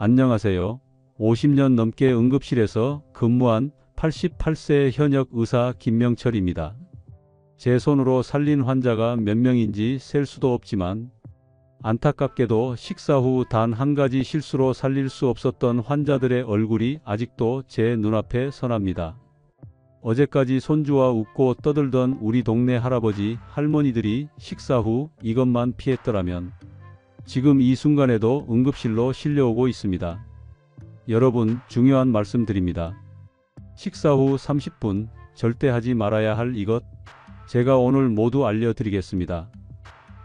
안녕하세요. 50년 넘게 응급실에서 근무한 88세 현역 의사 김명철입니다. 제 손으로 살린 환자가 몇 명인지 셀 수도 없지만 안타깝게도 식사 후 단 한 가지 실수로 살릴 수 없었던 환자들의 얼굴이 아직도 제 눈앞에 선합니다. 어제까지 손주와 웃고 떠들던 우리 동네 할아버지, 할머니들이 식사 후 이것만 피했더라면 지금 이 순간에도 응급실로 실려오고 있습니다. 여러분, 중요한 말씀 드립니다. 식사 후 30분 절대 하지 말아야 할 이것, 제가 오늘 모두 알려드리겠습니다.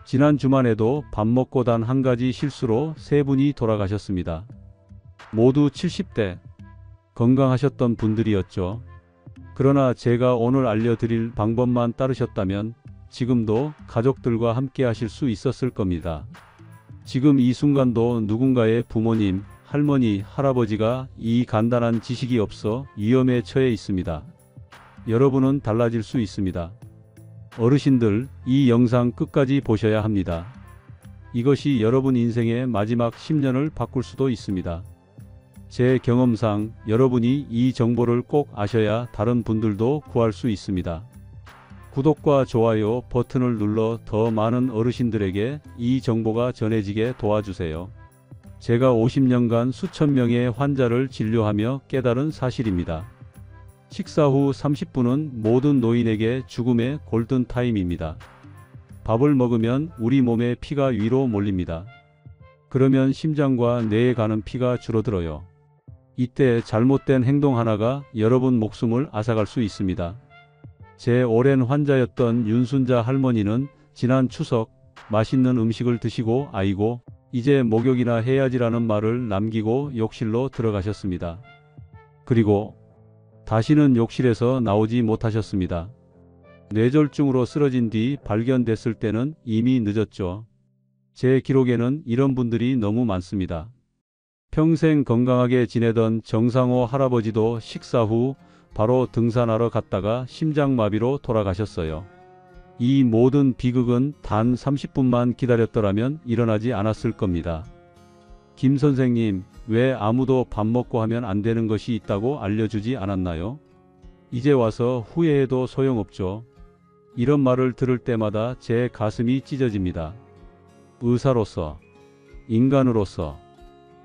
지난 주말에도 밥 먹고 단 한 가지 실수로 3분이 돌아가셨습니다. 모두 70대 건강하셨던 분들이었죠. 그러나 제가 오늘 알려드릴 방법만 따르셨다면 지금도 가족들과 함께 하실 수 있었을 겁니다. 지금 이 순간도 누군가의 부모님, 할머니, 할아버지가 이 간단한 지식이 없어 위험에 처해 있습니다. 여러분은 달라질 수 있습니다. 어르신들, 이 영상 끝까지 보셔야 합니다. 이것이 여러분 인생의 마지막 10년을 바꿀 수도 있습니다. 제 경험상 여러분이 이 정보를 꼭 아셔야 다른 분들도 구할 수 있습니다. 구독과 좋아요 버튼을 눌러 더 많은 어르신들에게 이 정보가 전해지게 도와주세요. 제가 50년간 수천 명의 환자를 진료하며 깨달은 사실입니다. 식사 후 30분은 모든 노인에게 죽음의 골든타임입니다. 밥을 먹으면 우리 몸의 피가 위로 몰립니다. 그러면 심장과 뇌에 가는 피가 줄어들어요. 이때 잘못된 행동 하나가 여러분 목숨을 앗아갈 수 있습니다. 제 오랜 환자였던 윤순자 할머니는 지난 추석 맛있는 음식을 드시고 아이고 이제 목욕이나 해야지라는 말을 남기고 욕실로 들어가셨습니다. 그리고 다시는 욕실에서 나오지 못하셨습니다. 뇌졸중으로 쓰러진 뒤 발견됐을 때는 이미 늦었죠. 제 기록에는 이런 분들이 너무 많습니다. 평생 건강하게 지내던 정상호 할아버지도 식사 후 바로 등산하러 갔다가 심장마비로 돌아가셨어요. 이 모든 비극은 단 30분만 기다렸더라면 일어나지 않았을 겁니다. 김 선생님, 왜 아무도 밥 먹고 하면 안 되는 것이 있다고 알려주지 않았나요? 이제 와서 후회해도 소용없죠. 이런 말을 들을 때마다 제 가슴이 찢어집니다. 의사로서, 인간으로서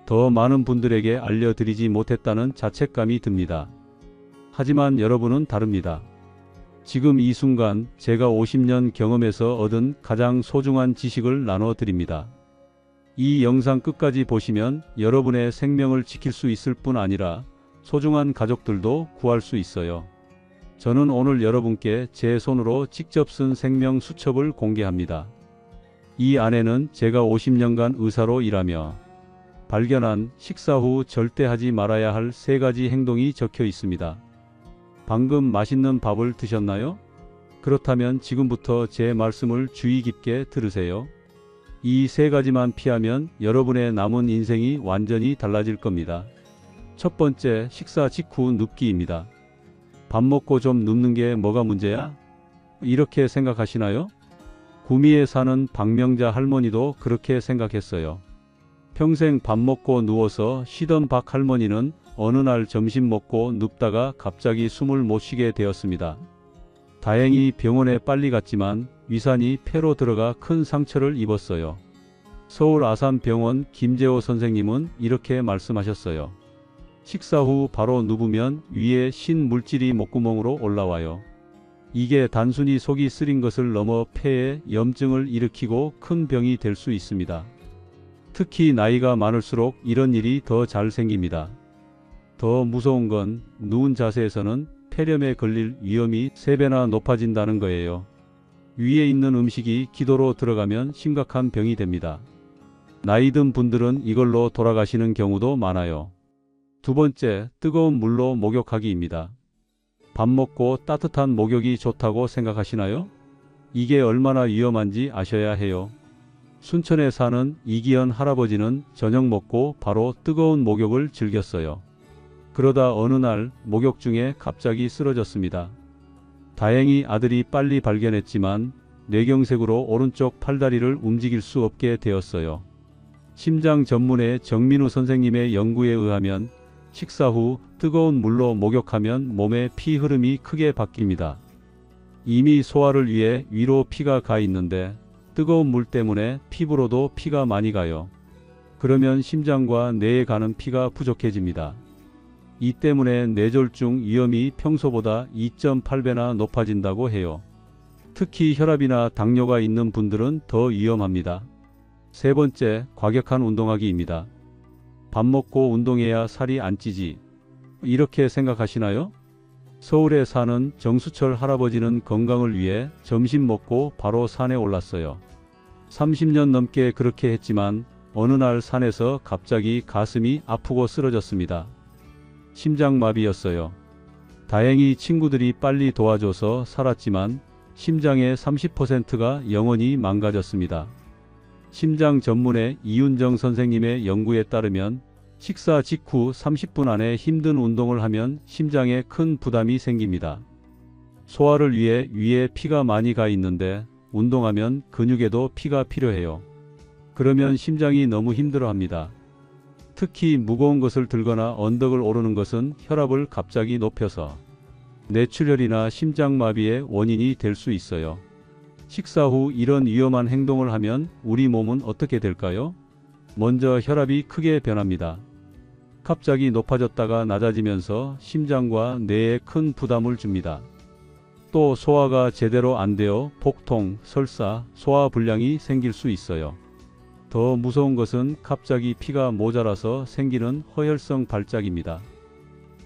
더 많은 분들에게 알려드리지 못했다는 자책감이 듭니다. 하지만 여러분은 다릅니다. 지금 이 순간 제가 50년 경험에서 얻은 가장 소중한 지식을 나눠드립니다. 이 영상 끝까지 보시면 여러분의 생명을 지킬 수 있을 뿐 아니라 소중한 가족들도 구할 수 있어요. 저는 오늘 여러분께 제 손으로 직접 쓴 생명 수첩을 공개합니다. 이 안에는 제가 50년간 의사로 일하며 발견한 식사 후 절대 하지 말아야 할 3가지 행동이 적혀 있습니다. 방금 맛있는 밥을 드셨나요? 그렇다면 지금부터 제 말씀을 주의 깊게 들으세요. 이 3가지만 피하면 여러분의 남은 인생이 완전히 달라질 겁니다. 첫 번째, 식사 직후 눕기입니다. 밥 먹고 좀 눕는 게 뭐가 문제야? 이렇게 생각하시나요? 구미에 사는 박명자 할머니도 그렇게 생각했어요. 평생 밥 먹고 누워서 쉬던 박 할머니는 어느 날 점심 먹고 눕다가 갑자기 숨을 못 쉬게 되었습니다. 다행히 병원에 빨리 갔지만 위산이 폐로 들어가 큰 상처를 입었어요. 서울 아산병원 김재호 선생님은 이렇게 말씀하셨어요. 식사 후 바로 누우면 위에 신 물질이 목구멍으로 올라와요. 이게 단순히 속이 쓰린 것을 넘어 폐에 염증을 일으키고 큰 병이 될 수 있습니다. 특히 나이가 많을수록 이런 일이 더 잘 생깁니다. 더 무서운 건 누운 자세에서는 폐렴에 걸릴 위험이 3배나 높아진다는 거예요. 위에 있는 음식이 기도로 들어가면 심각한 병이 됩니다. 나이 든 분들은 이걸로 돌아가시는 경우도 많아요. 두 번째, 뜨거운 물로 목욕하기입니다. 밥 먹고 따뜻한 목욕이 좋다고 생각하시나요? 이게 얼마나 위험한지 아셔야 해요. 순천에 사는 이기현 할아버지는 저녁 먹고 바로 뜨거운 목욕을 즐겼어요. 그러다 어느 날 목욕 중에 갑자기 쓰러졌습니다. 다행히 아들이 빨리 발견했지만 뇌경색으로 오른쪽 팔다리를 움직일 수 없게 되었어요. 심장 전문의 정민우 선생님의 연구에 의하면 식사 후 뜨거운 물로 목욕하면 몸의 피 흐름이 크게 바뀝니다. 이미 소화를 위해 위로 피가 가 있는데 뜨거운 물 때문에 피부로도 피가 많이 가요. 그러면 심장과 뇌에 가는 피가 부족해집니다. 이 때문에 뇌졸중 위험이 평소보다 2.8배나 높아진다고 해요. 특히 혈압이나 당뇨가 있는 분들은 더 위험합니다. 세 번째, 과격한 운동하기입니다. 밥 먹고 운동해야 살이 안 찌지. 이렇게 생각하시나요? 서울에 사는 정수철 할아버지는 건강을 위해 점심 먹고 바로 산에 올랐어요. 30년 넘게 그렇게 했지만 어느 날 산에서 갑자기 가슴이 아프고 쓰러졌습니다. 심장마비였어요. 다행히 친구들이 빨리 도와줘서 살았지만 심장의 30%가 영원히 망가졌습니다. 심장 전문의 이윤정 선생님의 연구에 따르면 식사 직후 30분 안에 힘든 운동을 하면 심장에 큰 부담이 생깁니다. 소화를 위해 위에 피가 많이 가 있는데 운동하면 근육에도 피가 필요해요. 그러면 심장이 너무 힘들어합니다. 특히 무거운 것을 들거나 언덕을 오르는 것은 혈압을 갑자기 높여서 뇌출혈이나 심장마비의 원인이 될 수 있어요. 식사 후 이런 위험한 행동을 하면 우리 몸은 어떻게 될까요? 먼저 혈압이 크게 변합니다. 갑자기 높아졌다가 낮아지면서 심장과 뇌에 큰 부담을 줍니다. 또 소화가 제대로 안 되어 복통, 설사, 소화불량이 생길 수 있어요. 더 무서운 것은 갑자기 피가 모자라서 생기는 허혈성 발작입니다.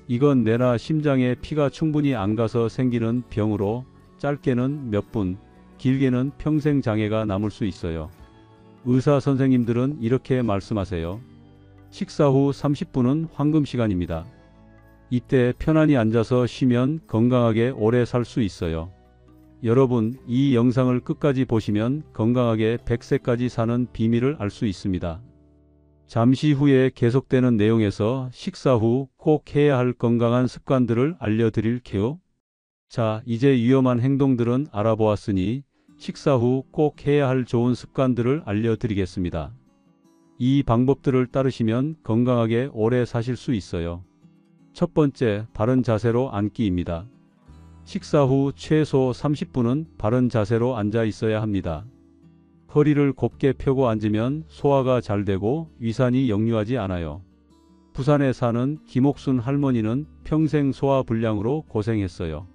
이건 뇌나 심장에 피가 충분히 안 가서 생기는 병으로 짧게는 몇 분, 길게는 평생 장애가 남을 수 있어요. 의사 선생님들은 이렇게 말씀하세요. 식사 후 30분은 황금 시간입니다. 이때 편안히 앉아서 쉬면 건강하게 오래 살 수 있어요. 여러분, 이 영상을 끝까지 보시면 건강하게 100세까지 사는 비밀을 알 수 있습니다. 잠시 후에 계속되는 내용에서 식사 후 꼭 해야 할 건강한 습관들을 알려드릴게요. 자, 이제 위험한 행동들은 알아보았으니 식사 후 꼭 해야 할 좋은 습관들을 알려드리겠습니다. 이 방법들을 따르시면 건강하게 오래 사실 수 있어요. 첫 번째, 바른 자세로 앉기입니다. 식사 후 최소 30분은 바른 자세로 앉아 있어야 합니다. 허리를 곱게 펴고 앉으면 소화가 잘 되고 위산이 역류하지 않아요. 부산에 사는 김옥순 할머니는 평생 소화불량으로 고생했어요.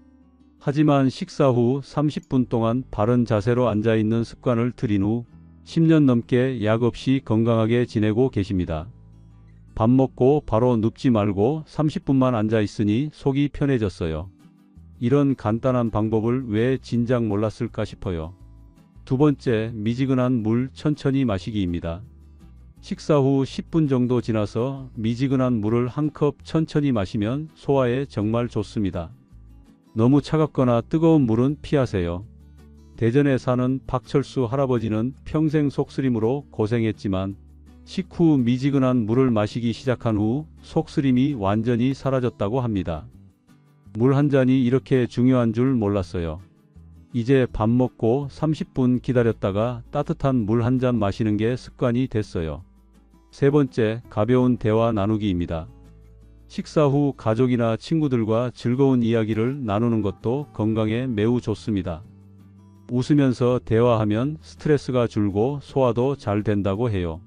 하지만 식사 후 30분 동안 바른 자세로 앉아 있는 습관을 들인 후 10년 넘게 약 없이 건강하게 지내고 계십니다. 밥 먹고 바로 눕지 말고 30분만 앉아 있으니 속이 편해졌어요. 이런 간단한 방법을 왜 진작 몰랐을까 싶어요. 두 번째, 미지근한 물 천천히 마시기입니다. 식사 후 10분 정도 지나서 미지근한 물을 한 컵 천천히 마시면 소화에 정말 좋습니다. 너무 차갑거나 뜨거운 물은 피하세요. 대전에 사는 박철수 할아버지는 평생 속쓰림으로 고생했지만 식후 미지근한 물을 마시기 시작한 후 속쓰림이 완전히 사라졌다고 합니다. 물 한 잔이 이렇게 중요한 줄 몰랐어요. 이제 밥 먹고 30분 기다렸다가 따뜻한 물 한 잔 마시는 게 습관이 됐어요. 세 번째, 가벼운 대화 나누기입니다. 식사 후 가족이나 친구들과 즐거운 이야기를 나누는 것도 건강에 매우 좋습니다. 웃으면서 대화하면 스트레스가 줄고 소화도 잘 된다고 해요.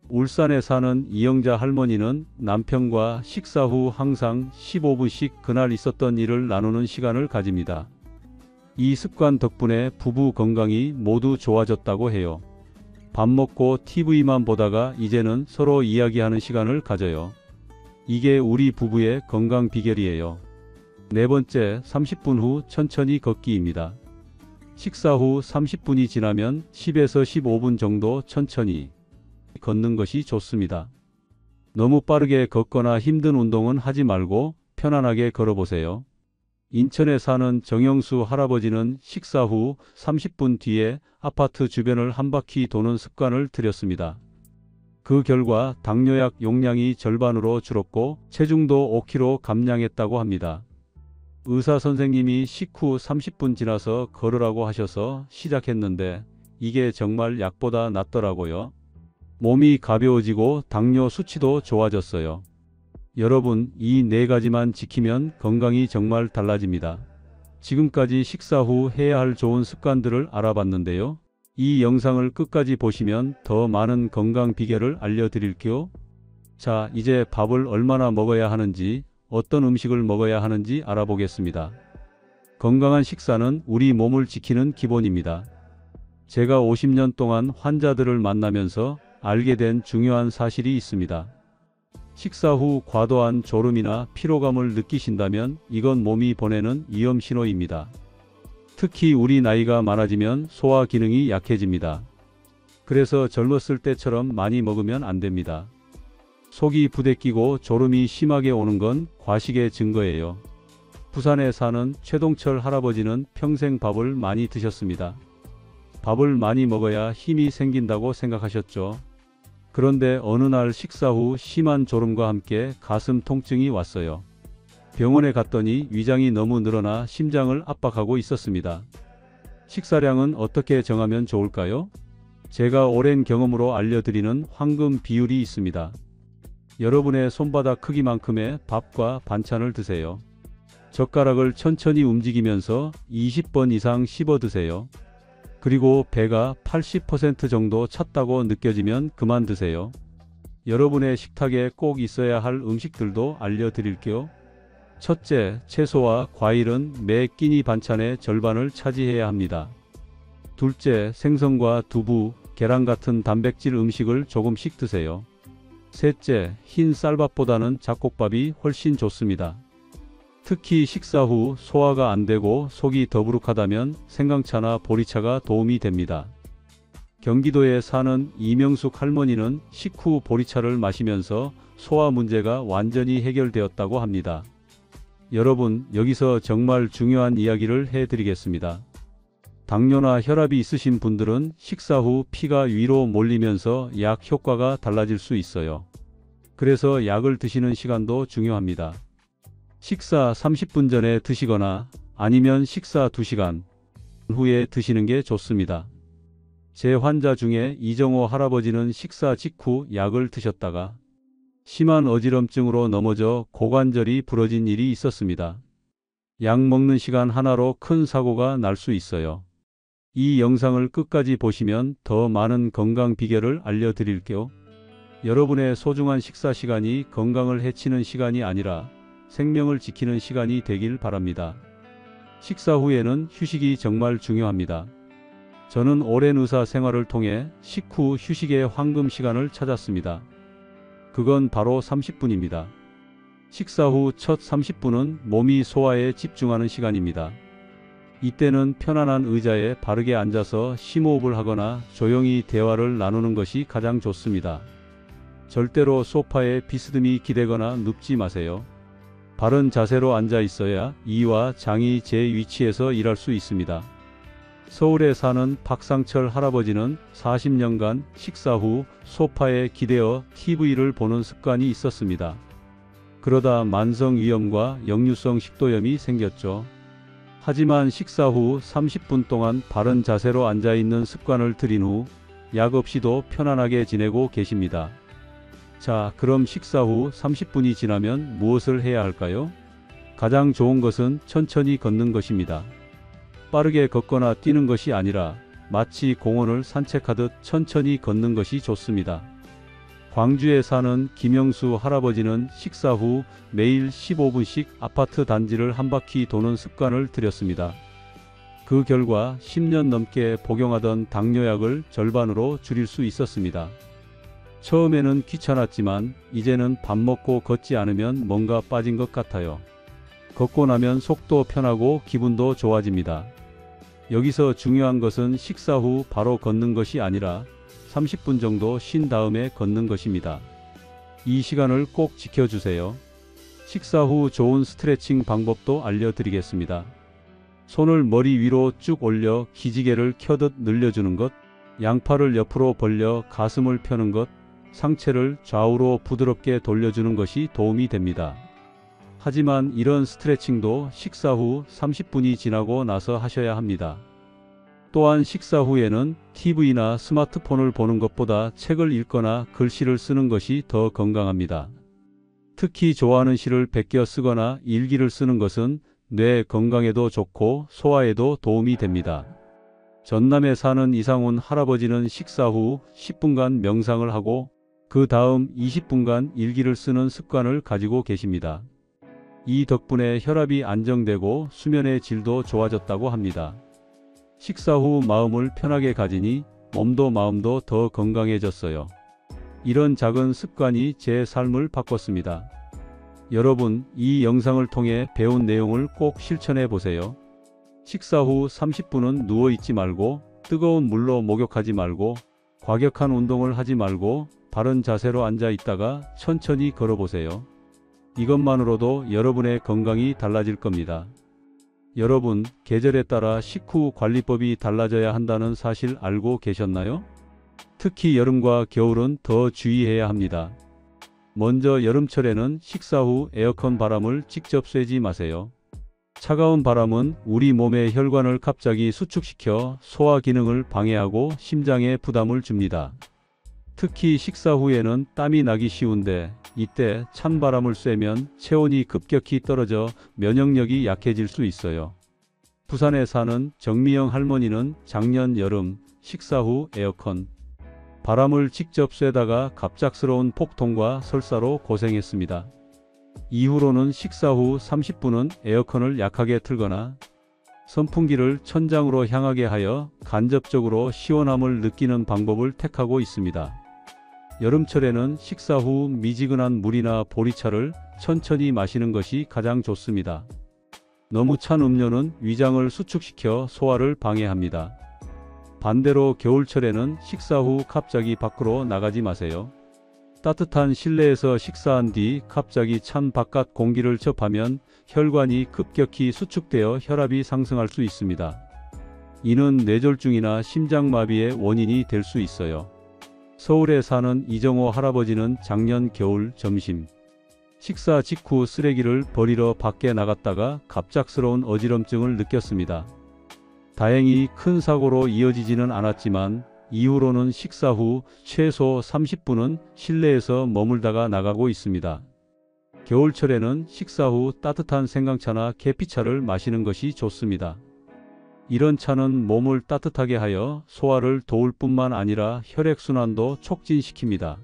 울산에 사는 이영자 할머니는 남편과 식사 후 항상 15분씩 그날 있었던 일을 나누는 시간을 가집니다. 이 습관 덕분에 부부 건강이 모두 좋아졌다고 해요. 밥 먹고 TV만 보다가 이제는 서로 이야기하는 시간을 가져요. 이게 우리 부부의 건강 비결이에요. 네 번째, 30분 후 천천히 걷기입니다. 식사 후 30분이 지나면 10에서 15분 정도 천천히 걷는 것이 좋습니다. 너무 빠르게 걷거나 힘든 운동은 하지 말고 편안하게 걸어보세요. 인천에 사는 정영수 할아버지는 식사 후 30분 뒤에 아파트 주변을 한 바퀴 도는 습관을 들였습니다. 그 결과 당뇨약 용량이 절반으로 줄었고 체중도 5kg 감량했다고 합니다. 의사 선생님이 식후 30분 지나서 걸으라고 하셔서 시작했는데 이게 정말 약보다 낫더라고요. 몸이 가벼워지고 당뇨 수치도 좋아졌어요. 여러분, 이 네 가지만 지키면 건강이 정말 달라집니다. 지금까지 식사 후 해야 할 좋은 습관들을 알아봤는데요. 이 영상을 끝까지 보시면 더 많은 건강 비결을 알려드릴게요. 자, 이제 밥을 얼마나 먹어야 하는지, 어떤 음식을 먹어야 하는지 알아보겠습니다. 건강한 식사는 우리 몸을 지키는 기본입니다. 제가 50년 동안 환자들을 만나면서 알게 된 중요한 사실이 있습니다. 식사 후 과도한 졸음이나 피로감을 느끼신다면 이건 몸이 보내는 위험 신호입니다. 특히 우리 나이가 많아지면 소화 기능이 약해집니다. 그래서 젊었을 때처럼 많이 먹으면 안 됩니다. 속이 부대끼고 졸음이 심하게 오는 건 과식의 증거예요. 부산에 사는 최동철 할아버지는 평생 밥을 많이 드셨습니다. 밥을 많이 먹어야 힘이 생긴다고 생각하셨죠. 그런데 어느 날 식사 후 심한 졸음과 함께 가슴 통증이 왔어요. 병원에 갔더니 위장이 너무 늘어나 심장을 압박하고 있었습니다. 식사량은 어떻게 정하면 좋을까요? 제가 오랜 경험으로 알려드리는 황금 비율이 있습니다. 여러분의 손바닥 크기만큼의 밥과 반찬을 드세요. 젓가락을 천천히 움직이면서 20번 이상 씹어 드세요. 그리고 배가 80% 정도 찼다고 느껴지면 그만 드세요. 여러분의 식탁에 꼭 있어야 할 음식들도 알려드릴게요. 첫째, 채소와 과일은 매 끼니 반찬의 절반을 차지해야 합니다. 둘째, 생선과 두부, 계란 같은 단백질 음식을 조금씩 드세요. 셋째, 흰 쌀밥보다는 잡곡밥이 훨씬 좋습니다. 특히 식사 후 소화가 안 되고 속이 더부룩하다면 생강차나 보리차가 도움이 됩니다. 경기도에 사는 이명숙 할머니는 식후 보리차를 마시면서 소화 문제가 완전히 해결되었다고 합니다. 여러분, 여기서 정말 중요한 이야기를 해드리겠습니다. 당뇨나 혈압이 있으신 분들은 식사 후 피가 위로 몰리면서 약 효과가 달라질 수 있어요. 그래서 약을 드시는 시간도 중요합니다. 식사 30분 전에 드시거나 아니면 식사 2시간 후에 드시는 게 좋습니다. 제 환자 중에 이정호 할아버지는 식사 직후 약을 드셨다가 심한 어지럼증으로 넘어져 고관절이 부러진 일이 있었습니다. 약 먹는 시간 하나로 큰 사고가 날 수 있어요. 이 영상을 끝까지 보시면 더 많은 건강 비결을 알려드릴게요. 여러분의 소중한 식사 시간이 건강을 해치는 시간이 아니라 생명을 지키는 시간이 되길 바랍니다. 식사 후에는 휴식이 정말 중요합니다. 저는 오랜 의사 생활을 통해 식후 휴식의 황금 시간을 찾았습니다. 그건 바로 30분입니다. 식사 후 첫 30분은 몸이 소화에 집중하는 시간입니다. 이때는 편안한 의자에 바르게 앉아서 심호흡을 하거나 조용히 대화를 나누는 것이 가장 좋습니다. 절대로 소파에 비스듬히 기대거나 눕지 마세요. 바른 자세로 앉아 있어야 이와 장이 제 위치에서 일할 수 있습니다. 서울에 사는 박상철 할아버지는 40년간 식사 후 소파에 기대어 TV를 보는 습관이 있었습니다. 그러다 만성위염과 역류성 식도염이 생겼죠. 하지만 식사 후 30분 동안 바른 자세로 앉아 있는 습관을 들인 후 약 없이도 편안하게 지내고 계십니다. 자, 그럼 식사 후 30분이 지나면 무엇을 해야 할까요? 가장 좋은 것은 천천히 걷는 것입니다. 빠르게 걷거나 뛰는 것이 아니라 마치 공원을 산책하듯 천천히 걷는 것이 좋습니다. 광주에 사는 김영수 할아버지는 식사 후 매일 15분씩 아파트 단지를 한 바퀴 도는 습관을 들였습니다. 그 결과 10년 넘게 복용하던 당뇨약을 절반으로 줄일 수 있었습니다. 처음에는 귀찮았지만 이제는 밥 먹고 걷지 않으면 뭔가 빠진 것 같아요. 걷고 나면 속도 편하고 기분도 좋아집니다. 여기서 중요한 것은 식사 후 바로 걷는 것이 아니라 30분 정도 쉰 다음에 걷는 것입니다. 이 시간을 꼭 지켜주세요. 식사 후 좋은 스트레칭 방법도 알려드리겠습니다. 손을 머리 위로 쭉 올려 기지개를 켜듯 늘려주는 것, 양팔을 옆으로 벌려 가슴을 펴는 것, 상체를 좌우로 부드럽게 돌려주는 것이 도움이 됩니다. 하지만 이런 스트레칭도 식사 후 30분이 지나고 나서 하셔야 합니다. 또한 식사 후에는 TV나 스마트폰을 보는 것보다 책을 읽거나 글씨를 쓰는 것이 더 건강합니다. 특히 좋아하는 시를 베껴 쓰거나 일기를 쓰는 것은 뇌 건강에도 좋고 소화에도 도움이 됩니다. 전남에 사는 이상훈 할아버지는 식사 후 10분간 명상을 하고 그 다음 20분간 일기를 쓰는 습관을 가지고 계십니다. 이 덕분에 혈압이 안정되고 수면의 질도 좋아졌다고 합니다. 식사 후 마음을 편하게 가지니 몸도 마음도 더 건강해졌어요. 이런 작은 습관이 제 삶을 바꿨습니다. 여러분, 이 영상을 통해 배운 내용을 꼭 실천해 보세요. 식사 후 30분은 누워있지 말고 뜨거운 물로 목욕하지 말고 과격한 운동을 하지 말고 바른 자세로 앉아 있다가 천천히 걸어보세요. 이것만으로도 여러분의 건강이 달라질 겁니다. 여러분, 계절에 따라 식후 관리법이 달라져야 한다는 사실 알고 계셨나요? 특히 여름과 겨울은 더 주의해야 합니다. 먼저 여름철에는 식사 후 에어컨 바람을 직접 쐬지 마세요. 차가운 바람은 우리 몸의 혈관을 갑자기 수축시켜 소화 기능을 방해하고 심장에 부담을 줍니다. 특히 식사 후에는 땀이 나기 쉬운데 이때 찬바람을 쐬면 체온이 급격히 떨어져 면역력이 약해질 수 있어요. 부산에 사는 정미영 할머니는 작년 여름 식사 후 에어컨 바람을 직접 쐬다가 갑작스러운 폭통과 설사로 고생했습니다. 이후로는 식사 후 30분은 에어컨을 약하게 틀거나 선풍기를 천장으로 향하게 하여 간접적으로 시원함을 느끼는 방법을 택하고 있습니다. 여름철에는 식사 후 미지근한 물이나 보리차를 천천히 마시는 것이 가장 좋습니다. 너무 찬 음료는 위장을 수축시켜 소화를 방해합니다. 반대로 겨울철에는 식사 후 갑자기 밖으로 나가지 마세요. 따뜻한 실내에서 식사한 뒤 갑자기 찬 바깥 공기를 접하면 혈관이 급격히 수축되어 혈압이 상승할 수 있습니다. 이는 뇌졸중이나 심장마비의 원인이 될 수 있어요. 서울에 사는 이정호 할아버지는 작년 겨울 점심 식사 직후 쓰레기를 버리러 밖에 나갔다가 갑작스러운 어지럼증을 느꼈습니다. 다행히 큰 사고로 이어지지는 않았지만 이후로는 식사 후 최소 30분은 실내에서 머물다가 나가고 있습니다. 겨울철에는 식사 후 따뜻한 생강차나 계피차를 마시는 것이 좋습니다. 이런 차는 몸을 따뜻하게 하여 소화를 도울 뿐만 아니라 혈액순환도 촉진시킵니다.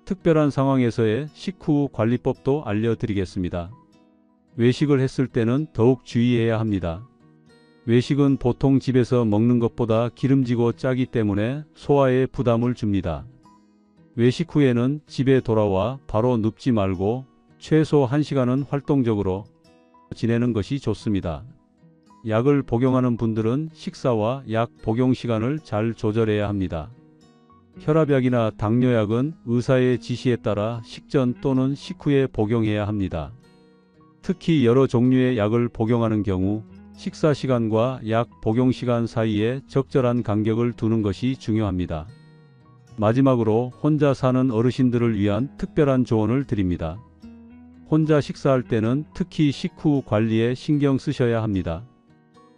특별한 상황에서의 식후 관리법도 알려드리겠습니다. 외식을 했을 때는 더욱 주의해야 합니다. 외식은 보통 집에서 먹는 것보다 기름지고 짜기 때문에 소화에 부담을 줍니다. 외식 후에는 집에 돌아와 바로 눕지 말고 최소 1시간은 활동적으로 지내는 것이 좋습니다. 약을 복용하는 분들은 식사와 약 복용 시간을 잘 조절해야 합니다. 혈압약이나 당뇨약은 의사의 지시에 따라 식전 또는 식후에 복용해야 합니다. 특히 여러 종류의 약을 복용하는 경우 식사 시간과 약 복용 시간 사이에 적절한 간격을 두는 것이 중요합니다. 마지막으로 혼자 사는 어르신들을 위한 특별한 조언을 드립니다. 혼자 식사할 때는 특히 식후 관리에 신경 쓰셔야 합니다.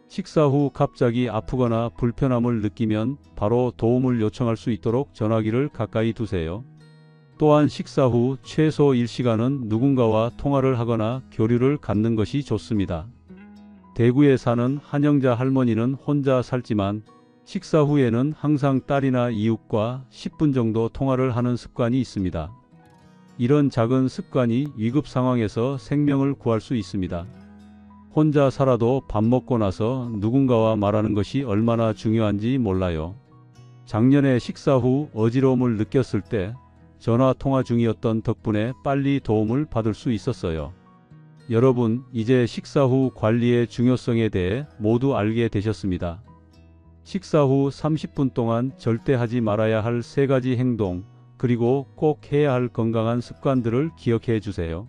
식사 후 갑자기 아프거나 불편함을 느끼면 바로 도움을 요청할 수 있도록 전화기를 가까이 두세요. 또한 식사 후 최소 1시간은 누군가와 통화를 하거나 교류를 갖는 것이 좋습니다. 대구에 사는 한영자 할머니는 혼자 살지만 식사 후에는 항상 딸이나 이웃과 10분 정도 통화를 하는 습관이 있습니다. 이런 작은 습관이 위급 상황에서 생명을 구할 수 있습니다. 혼자 살아도 밥 먹고 나서 누군가와 말하는 것이 얼마나 중요한지 몰라요. 작년에 식사 후 어지러움을 느꼈을 때 전화 통화 중이었던 덕분에 빨리 도움을 받을 수 있었어요. 여러분, 이제 식사 후 관리의 중요성에 대해 모두 알게 되셨습니다. 식사 후 30분 동안 절대 하지 말아야 할 3가지 행동, 그리고 꼭 해야 할 건강한 습관들을 기억해 주세요.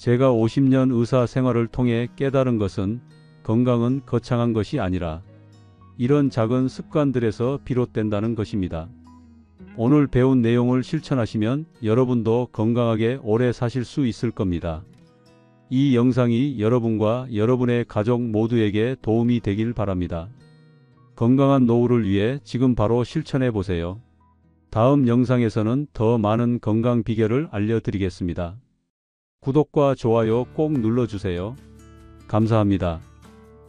제가 50년 의사 생활을 통해 깨달은 것은 건강은 거창한 것이 아니라 이런 작은 습관들에서 비롯된다는 것입니다. 오늘 배운 내용을 실천하시면 여러분도 건강하게 오래 사실 수 있을 겁니다. 이 영상이 여러분과 여러분의 가족 모두에게 도움이 되길 바랍니다. 건강한 노후를 위해 지금 바로 실천해 보세요. 다음 영상에서는 더 많은 건강 비결을 알려드리겠습니다. 구독과 좋아요 꼭 눌러주세요. 감사합니다.